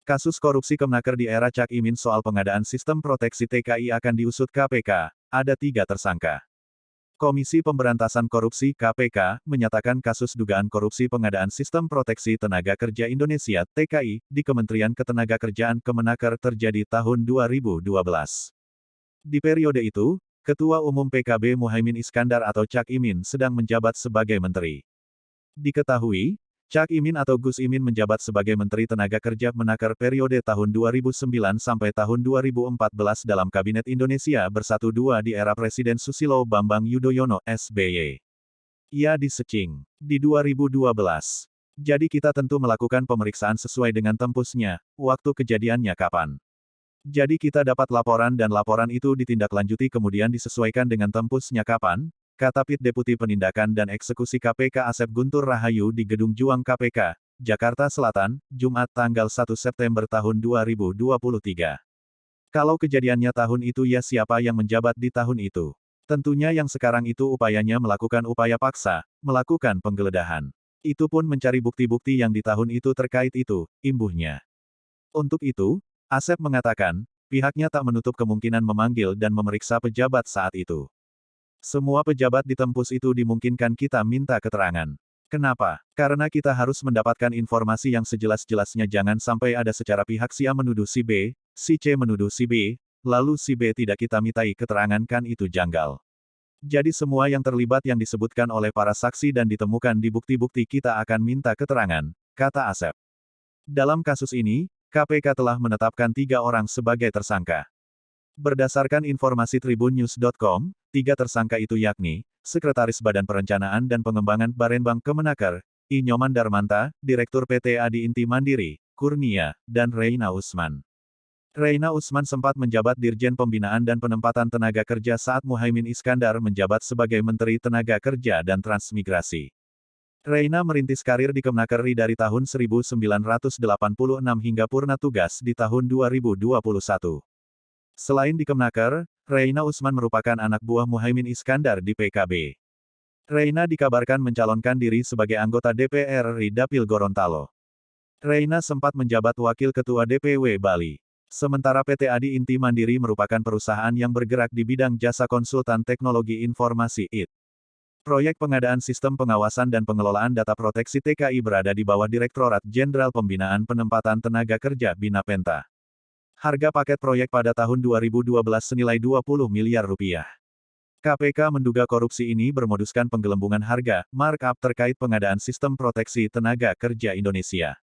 Kasus korupsi Kemnaker di era Cak Imin soal pengadaan sistem proteksi TKI akan diusut KPK, ada 3 tersangka. Komisi Pemberantasan Korupsi (KPK) menyatakan kasus dugaan korupsi pengadaan Sistem Proteksi Tenaga Kerja Indonesia (TKI) di Kementerian Ketenagakerjaan Kemenaker terjadi tahun 2012. Di periode itu, Ketua Umum PKB Muhaimin Iskandar atau Cak Imin sedang menjabat sebagai menteri. Diketahui, Cak Imin atau Gus Imin menjabat sebagai Menteri Tenaga Kerja Menaker periode tahun 2009 sampai tahun 2014 dalam Kabinet Indonesia Bersatu II di era Presiden Susilo Bambang Yudhoyono (SBY). Ia disecing di 2012. Jadi kita tentu melakukan pemeriksaan sesuai dengan tempusnya, waktu kejadiannya kapan. Jadi kita dapat laporan dan laporan itu ditindaklanjuti kemudian disesuaikan dengan tempusnya kapan, kata Pit Deputi Penindakan dan Eksekusi KPK Asep Guntur Rahayu di Gedung Juang KPK, Jakarta Selatan, Jumat tanggal 1 September tahun 2023. Kalau kejadiannya tahun itu ya siapa yang menjabat di tahun itu? Tentunya yang sekarang itu upayanya melakukan upaya paksa, melakukan penggeledahan. Itu pun mencari bukti-bukti yang di tahun itu terkait itu, imbuhnya. Untuk itu, Asep mengatakan, pihaknya tak menutup kemungkinan memanggil dan memeriksa pejabat saat itu. Semua pejabat di tempus itu dimungkinkan kita minta keterangan. Kenapa? Karena kita harus mendapatkan informasi yang sejelas-jelasnya jangan sampai ada secara pihak si A menuduh si B, si C menuduh si B, lalu si B tidak kita mintai keterangan kan itu janggal. Jadi semua yang terlibat yang disebutkan oleh para saksi dan ditemukan di bukti-bukti kita akan minta keterangan, kata Asep. Dalam kasus ini, KPK telah menetapkan 3 orang sebagai tersangka. Berdasarkan informasi tribunnews.com, 3 tersangka itu yakni, Sekretaris Badan Perencanaan dan Pengembangan Barenbang Kemenaker, I. Nyoman Darmanta, Direktur PT Adi Inti Mandiri, Kurnia, dan Reina Usman. Reina Usman sempat menjabat Dirjen Pembinaan dan Penempatan Tenaga Kerja saat Muhaimin Iskandar menjabat sebagai Menteri Tenaga Kerja dan Transmigrasi. Reina merintis karir di Kemnaker RI dari tahun 1986 hingga purna tugas di tahun 2021. Selain di Kemnaker, Reina Usman merupakan anak buah Muhaimin Iskandar di PKB. Reina dikabarkan mencalonkan diri sebagai anggota DPR RI Dapil Gorontalo. Reina sempat menjabat Wakil Ketua DPW Bali. Sementara PT Adi Inti Mandiri merupakan perusahaan yang bergerak di bidang jasa konsultan teknologi informasi IT. Proyek pengadaan sistem pengawasan dan pengelolaan data proteksi TKI berada di bawah Direktorat Jenderal Pembinaan Penempatan Tenaga Kerja Binapenta. Harga paket proyek pada tahun 2012 senilai 20 miliar rupiah. KPK menduga korupsi ini bermoduskan penggelembungan harga, markup terkait pengadaan sistem proteksi tenaga kerja Indonesia.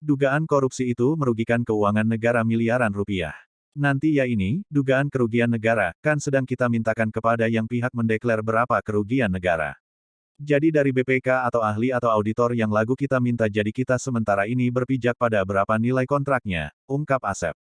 Dugaan korupsi itu merugikan keuangan negara miliaran rupiah. Nanti ya ini, dugaan kerugian negara, kan sedang kita mintakan kepada yang pihak mendeklar berapa kerugian negara. Jadi dari BPK atau ahli atau auditor yang lagu kita minta jadi kita sementara ini berpijak pada berapa nilai kontraknya, ungkap Asep.